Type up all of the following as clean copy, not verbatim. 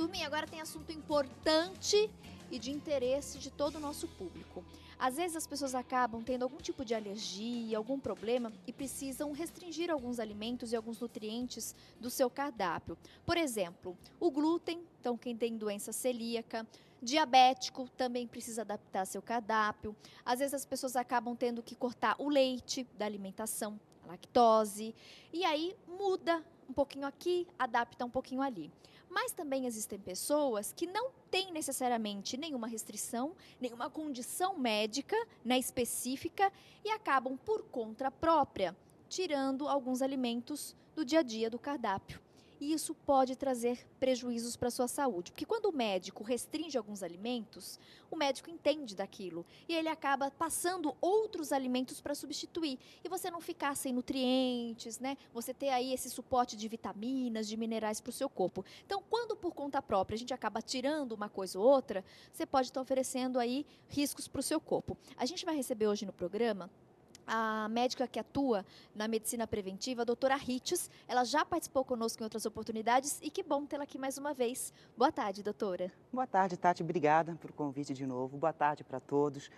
Turminha, agora tem assunto importante e de interesse de todo o nosso público. Às vezes as pessoas acabam tendo algum tipo de alergia, algum problema e precisam restringir alguns alimentos e alguns nutrientes do seu cardápio. Por exemplo, o glúten, então quem tem doença celíaca, diabético também precisa adaptar seu cardápio. Às vezes as pessoas acabam tendo que cortar o leite da alimentação, a lactose, e aí muda um pouquinho aqui, adapta um pouquinho ali. Mas também existem pessoas que não têm necessariamente nenhuma restrição, nenhuma condição médica, né, específica e acabam por conta própria tirando alguns alimentos do dia a dia do cardápio. E isso pode trazer prejuízos para a sua saúde, porque quando o médico restringe alguns alimentos, o médico entende daquilo e ele acaba passando outros alimentos para substituir. E você não ficar sem nutrientes, né? Você ter aí esse suporte de vitaminas, de minerais para o seu corpo. Então, quando por conta própria a gente acaba tirando uma coisa ou outra, você pode estar oferecendo aí riscos para o seu corpo. A gente vai receber hoje no programa a médica que atua na medicina preventiva, a doutora Rites. Ela já participou conosco em outras oportunidades e que bom tê-la aqui mais uma vez. Boa tarde, doutora. Boa tarde, Tati. Obrigada pelo convite de novo. Boa tarde para todos.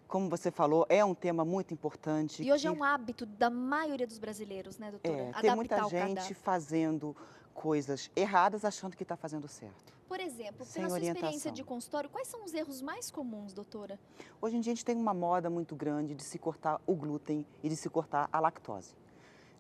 Como você falou, é um tema muito importante. E hoje é um hábito da maioria dos brasileiros, né, doutora? Tem muita Adaptar o gente cardápio. fazendo coisas erradas achando que está fazendo certo. Por exemplo, Sem pela sua experiência orientação. de consultório, quais são os erros mais comuns, doutora? Hoje em dia a gente tem uma moda muito grande de se cortar o glúten e de se cortar a lactose,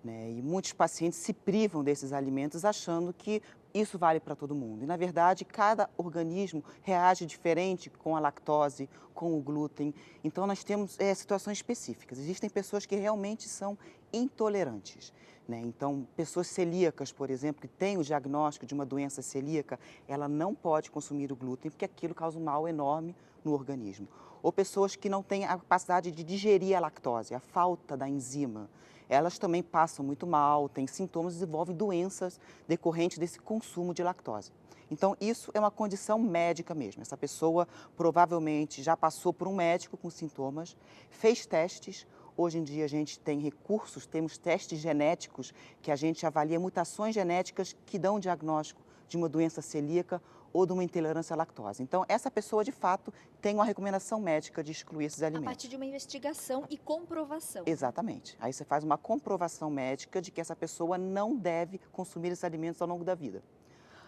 né? E muitos pacientes se privam desses alimentos achando que isso vale para todo mundo. E, na verdade, cada organismo reage diferente com a lactose, com o glúten. Então, nós temos situações específicas. Existem pessoas que realmente são intolerantes, né? Então, pessoas celíacas, por exemplo, que têm o diagnóstico de uma doença celíaca, ela não pode consumir o glúten porque aquilo causa um mal enorme no organismo. Ou pessoas que não têm a capacidade de digerir a lactose, a falta da enzima. Elas também passam muito mal, têm sintomas, desenvolvem doenças decorrentes desse consumo de lactose. Então, isso é uma condição médica mesmo. Essa pessoa provavelmente já passou por um médico com sintomas, fez testes. Hoje em dia a gente tem recursos, temos testes genéticos que a gente avalia mutações genéticas que dão o diagnóstico de uma doença celíaca ou de uma intolerância à lactose. Então, essa pessoa, de fato, tem uma recomendação médica de excluir esses alimentos. A partir de uma investigação e comprovação. Exatamente. Aí você faz uma comprovação médica de que essa pessoa não deve consumir esses alimentos ao longo da vida.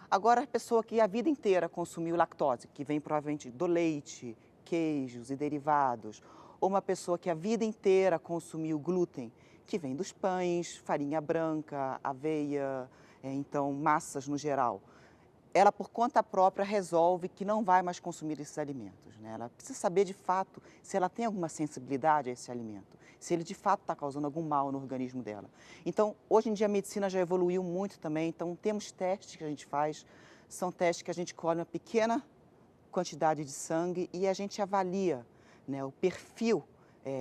Agora, a pessoa que a vida inteira consumiu lactose, que vem provavelmente do leite, queijos e derivados, ou uma pessoa que a vida inteira consumiu glúten, que vem dos pães, farinha branca, aveia, então massas no geral, ela por conta própria resolve que não vai mais consumir esses alimentos, né? Ela precisa saber de fato se ela tem alguma sensibilidade a esse alimento, se ele de fato está causando algum mal no organismo dela. Então, hoje em dia a medicina já evoluiu muito também, então temos testes que a gente faz, são testes que a gente colhe uma pequena quantidade de sangue e a gente avalia, né, o perfil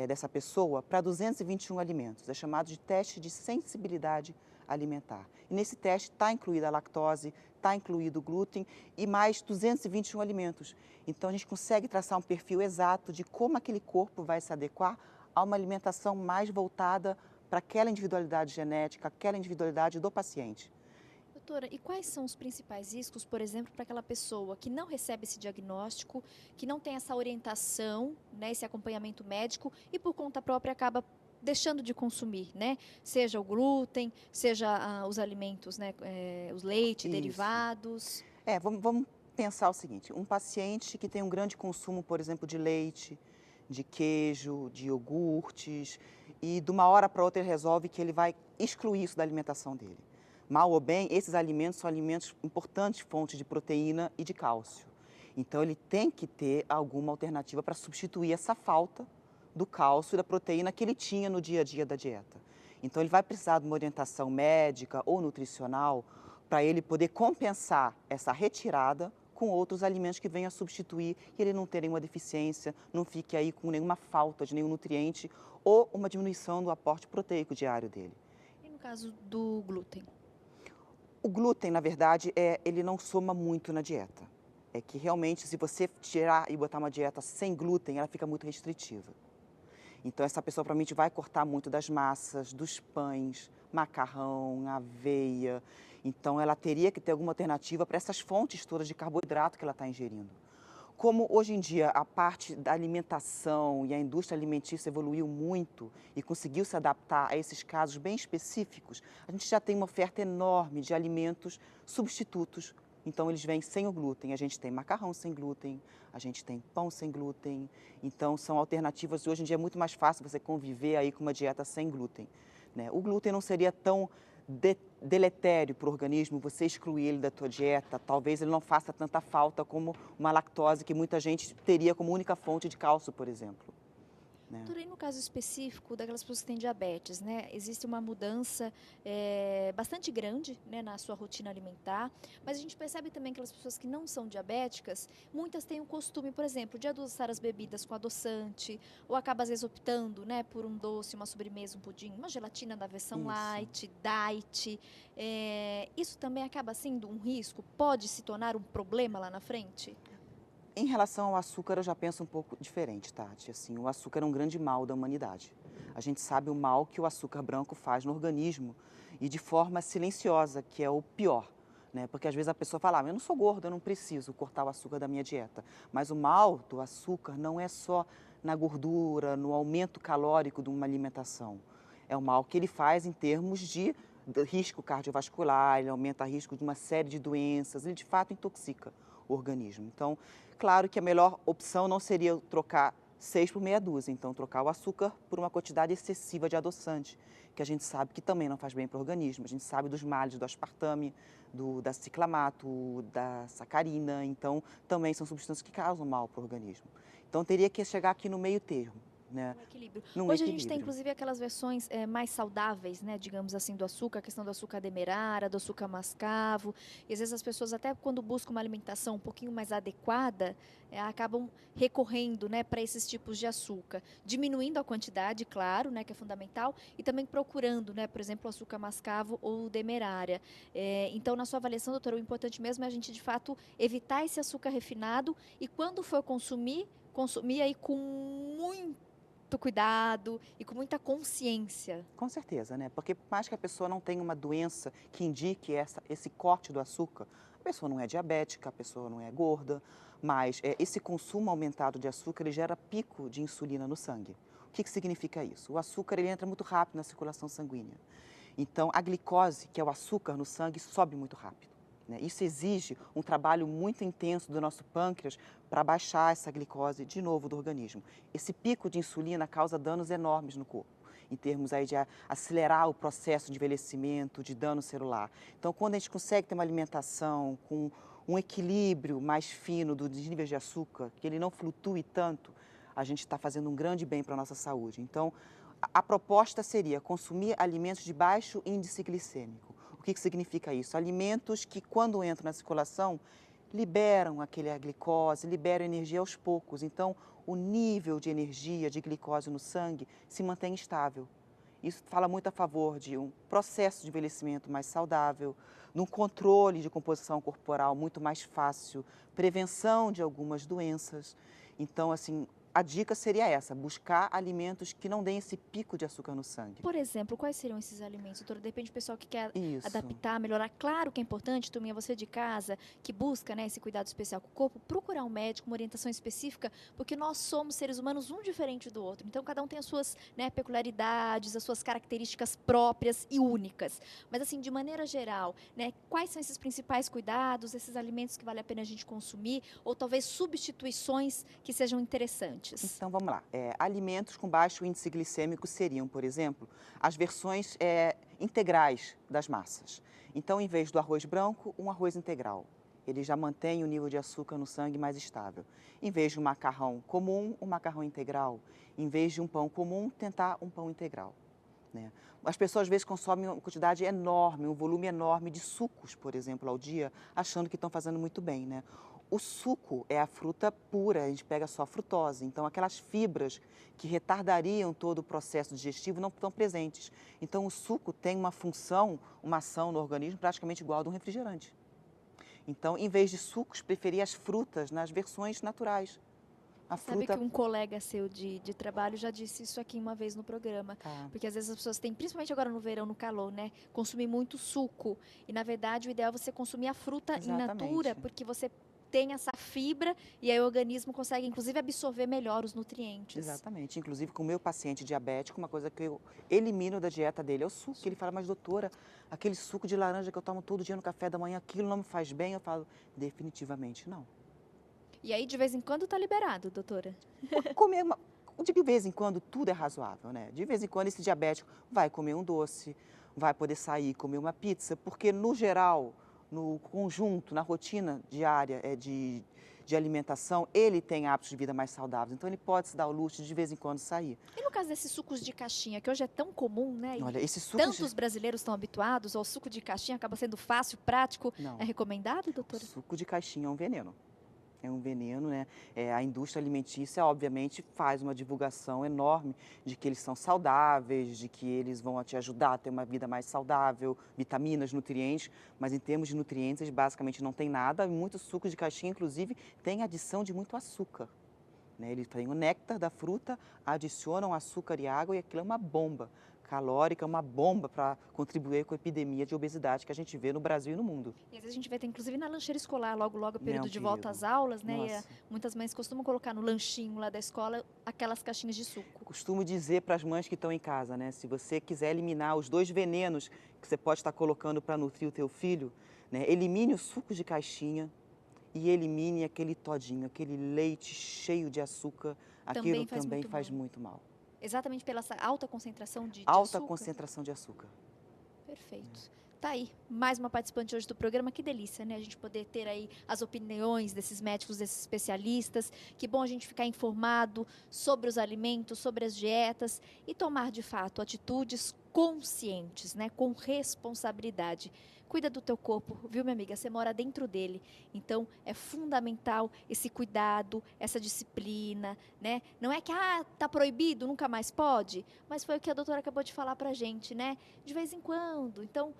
dessa pessoa para 221 alimentos, é chamado de teste de sensibilidade alimentar. E nesse teste está incluída a lactose, está incluído o glúten e mais 221 alimentos. Então a gente consegue traçar um perfil exato de como aquele corpo vai se adequar a uma alimentação mais voltada para aquela individualidade genética, aquela individualidade do paciente. Doutora, e quais são os principais riscos, por exemplo, para aquela pessoa que não recebe esse diagnóstico, que não tem essa orientação, né, esse acompanhamento médico e por conta própria acaba deixando de consumir, né? Seja o glúten, seja os alimentos, né, os leite, Isso. derivados. Vamos pensar o seguinte, um paciente que tem um grande consumo, por exemplo, de leite, de queijo, de iogurtes, e de uma hora para outra ele resolve que ele vai excluir isso da alimentação dele. Mal ou bem, esses alimentos são alimentos importantes, fontes de proteína e de cálcio. Então ele tem que ter alguma alternativa para substituir essa falta do cálcio e da proteína que ele tinha no dia a dia da dieta. Então ele vai precisar de uma orientação médica ou nutricional para ele poder compensar essa retirada com outros alimentos que venham a substituir e ele não ter nenhuma deficiência, não fique aí com nenhuma falta de nenhum nutriente ou uma diminuição do aporte proteico diário dele. E no caso do glúten? O glúten, na verdade, ele não soma muito na dieta. É que realmente, se você tirar e botar uma dieta sem glúten, ela fica muito restritiva. Então, essa pessoa provavelmente vai cortar muito das massas, dos pães, macarrão, aveia. Então, ela teria que ter alguma alternativa para essas fontes todas de carboidrato que ela está ingerindo. Como hoje em dia a parte da alimentação e a indústria alimentícia evoluiu muito e conseguiu se adaptar a esses casos bem específicos, a gente já tem uma oferta enorme de alimentos substitutos. Então, eles vêm sem o glúten. A gente tem macarrão sem glúten, a gente tem pão sem glúten. Então, são alternativas. Hoje em dia é muito mais fácil você conviver aí com uma dieta sem glúten, né? O glúten não seria tão deletério para o organismo, você excluir ele da tua dieta, talvez ele não faça tanta falta como uma lactose que muita gente teria como única fonte de cálcio, por exemplo, né? Doutora, e no caso específico daquelas pessoas que têm diabetes, né? Existe uma mudança bastante grande, né, na sua rotina alimentar, mas a gente percebe também que aquelas pessoas que não são diabéticas, muitas têm o costume, por exemplo, de adoçar as bebidas com adoçante, ou acaba às vezes optando, né, por um doce, uma sobremesa, um pudim, uma gelatina da versão Isso. light, diet. Isso também acaba sendo um risco? Pode se tornar um problema lá na frente? Em relação ao açúcar, eu já penso um pouco diferente, Tati. Assim, o açúcar é um grande mal da humanidade. A gente sabe o mal que o açúcar branco faz no organismo e de forma silenciosa, que é o pior, né? Porque às vezes a pessoa fala, eu não sou gorda, eu não preciso cortar o açúcar da minha dieta. Mas o mal do açúcar não é só na gordura, no aumento calórico de uma alimentação. É o mal que ele faz em termos de risco cardiovascular, ele aumenta o risco de uma série de doenças, ele de fato intoxica o organismo. Então, claro que a melhor opção não seria trocar 6 por meia dúzia, então trocar o açúcar por uma quantidade excessiva de adoçante, que a gente sabe que também não faz bem para o organismo. A gente sabe dos males do aspartame, da ciclamato, da sacarina, então também são substâncias que causam mal para o organismo. Então teria que chegar aqui no meio termo, né? Um equilíbrio. Num Hoje a gente tem, equilíbrio. inclusive, aquelas versões mais saudáveis, né, digamos assim, do açúcar, a questão do açúcar demerara, do açúcar mascavo. E às vezes as pessoas, até quando buscam uma alimentação um pouquinho mais adequada, acabam recorrendo, né, para esses tipos de açúcar. Diminuindo a quantidade, claro, né, que é fundamental, e também procurando, né, por exemplo, o açúcar mascavo ou o demerara. Então, na sua avaliação, doutora, o importante mesmo é a gente, de fato, evitar esse açúcar refinado e quando for consumir aí com muito cuidado e com muita consciência. Com certeza, né? Porque por mais que a pessoa não tenha uma doença que indique esse corte do açúcar, a pessoa não é diabética, a pessoa não é gorda, mas esse consumo aumentado de açúcar ele gera pico de insulina no sangue. O que significa isso? O açúcar ele entra muito rápido na circulação sanguínea. Então, a glicose, que é o açúcar no sangue, sobe muito rápido, né? Isso exige um trabalho muito intenso do nosso pâncreas para baixar essa glicose de novo do organismo. Esse pico de insulina causa danos enormes no corpo, em termos aí de acelerar o processo de envelhecimento, de dano celular. Então, quando a gente consegue ter uma alimentação com um equilíbrio mais fino dos níveis de açúcar, que ele não flutue tanto, a gente está fazendo um grande bem para a nossa saúde. Então, a proposta seria consumir alimentos de baixo índice glicêmico. O que significa isso? Alimentos que, quando entram na circulação, liberam aquele glicose, liberam energia aos poucos. Então, o nível de energia, de glicose no sangue se mantém estável. Isso fala muito a favor de um processo de envelhecimento mais saudável, num controle de composição corporal muito mais fácil, prevenção de algumas doenças. Então, assim, a dica seria essa, buscar alimentos que não deem esse pico de açúcar no sangue. Por exemplo, quais seriam esses alimentos, doutora? Depende do pessoal que quer Isso. adaptar, melhorar. Claro que é importante, turminha, você de casa, que busca, né, esse cuidado especial com o corpo, procurar um médico, uma orientação específica, porque nós somos seres humanos um diferente do outro. Então, cada um tem as suas, né, peculiaridades, as suas características próprias e únicas. Mas, assim, de maneira geral, né, quais são esses principais cuidados, esses alimentos que vale a pena a gente consumir, ou talvez substituições que sejam interessantes? Então, vamos lá. Alimentos com baixo índice glicêmico seriam, por exemplo, as versões integrais das massas. Então, em vez do arroz branco, um arroz integral. Ele já mantém o nível de açúcar no sangue mais estável. Em vez de um macarrão comum, um macarrão integral. Em vez de um pão comum, tentar um pão integral, né? As pessoas às vezes consomem uma quantidade enorme, um volume enorme de sucos, por exemplo, ao dia, achando que estão fazendo muito bem, né? O suco é a fruta pura, a gente pega só a frutose, então aquelas fibras que retardariam todo o processo digestivo não estão presentes. Então o suco tem uma função, uma ação no organismo praticamente igual a de um refrigerante. Então, em vez de sucos, preferir as frutas nas versões naturais. A Sabe fruta... que um colega seu de trabalho já disse isso aqui uma vez no programa. Tá, Porque às vezes as pessoas têm, principalmente agora no verão, no calor, né? Consumir muito suco. E na verdade o ideal é você consumir a fruta in natura, exatamente. porque você tem essa fibra e aí o organismo consegue inclusive absorver melhor os nutrientes. Exatamente. Inclusive, com o meu paciente diabético, uma coisa que eu elimino da dieta dele é o suco. Ele fala, mas doutora, aquele suco de laranja que eu tomo todo dia no café da manhã, aquilo não me faz bem? Eu falo, definitivamente não. E aí de vez em quando tá liberado, doutora? Comer de vez em quando tudo é razoável, né? De vez em quando esse diabético vai comer um doce, vai poder sair e comer uma pizza, porque no geral, no conjunto, na rotina diária de alimentação, ele tem hábitos de vida mais saudáveis. Então ele pode se dar o luxo de vez em quando sair. E no caso desses sucos de caixinha, que hoje é tão comum, né? E Olha, esse suco tantos brasileiros estão habituados ao suco de caixinha, acaba sendo fácil, prático. não, É recomendado, o doutora? suco de caixinha é um veneno. É um veneno, né? A indústria alimentícia, obviamente, faz uma divulgação enorme de que eles são saudáveis, de que eles vão te ajudar a ter uma vida mais saudável, vitaminas, nutrientes, mas em termos de nutrientes, eles basicamente não tem nada. E muitos sucos de caixinha, inclusive, têm adição de muito açúcar, né? Eles têm o néctar da fruta, adicionam açúcar e água e aquilo é uma bomba calórica, uma bomba para contribuir com a epidemia de obesidade que a gente vê no Brasil e no mundo. E às vezes a gente vê até, inclusive, na lancheira escolar, logo o É período um de volta perigo. às aulas, né? E Nossa. muitas mães costumam colocar no lanchinho lá da escola aquelas caixinhas de suco. Costumo dizer para as mães que estão em casa, né? Se você quiser eliminar os 2 venenos que você pode estar colocando para nutrir o teu filho, né? Elimine o suco de caixinha e elimine aquele todinho, aquele leite cheio de açúcar. Aquilo também faz muito mal. Exatamente pela essa alta concentração de Alta açúcar? concentração de açúcar. Perfeito. Tá aí, mais uma participante hoje do programa. Que delícia, né? A gente poder ter aí as opiniões desses médicos, desses especialistas. Que bom a gente ficar informado sobre os alimentos, sobre as dietas e tomar, de fato, atitudes conscientes, né? Com responsabilidade. Cuida do teu corpo, viu, minha amiga? Você mora dentro dele. Então, é fundamental esse cuidado, essa disciplina, né? Não é que, tá proibido, nunca mais pode. Mas foi o que a doutora acabou de falar pra gente, né? De vez em quando. Então,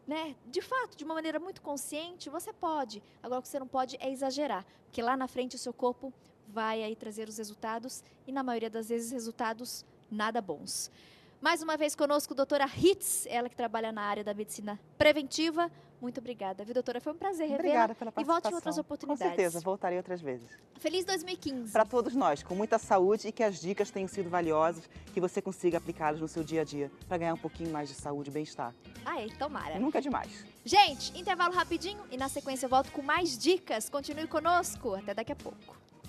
né? De fato, de uma maneira muito consciente, você pode. Agora, o que você não pode é exagerar. Porque lá na frente o seu corpo vai aí trazer os resultados. E na maioria das vezes, resultados nada bons. Mais uma vez conosco, doutora Hitz, ela que trabalha na área da medicina preventiva. Muito obrigada, viu, doutora? Foi um prazer revê-la. Obrigada pela E participação. volte em outras oportunidades. Com certeza, voltarei outras vezes. Feliz 2015. Para todos nós, com muita saúde e que as dicas tenham sido valiosas, que você consiga aplicá-las no seu dia a dia para ganhar um pouquinho mais de saúde e bem-estar. Ai, tomara. Nunca é demais. Gente, intervalo rapidinho e na sequência eu volto com mais dicas. Continue conosco. Até daqui a pouco.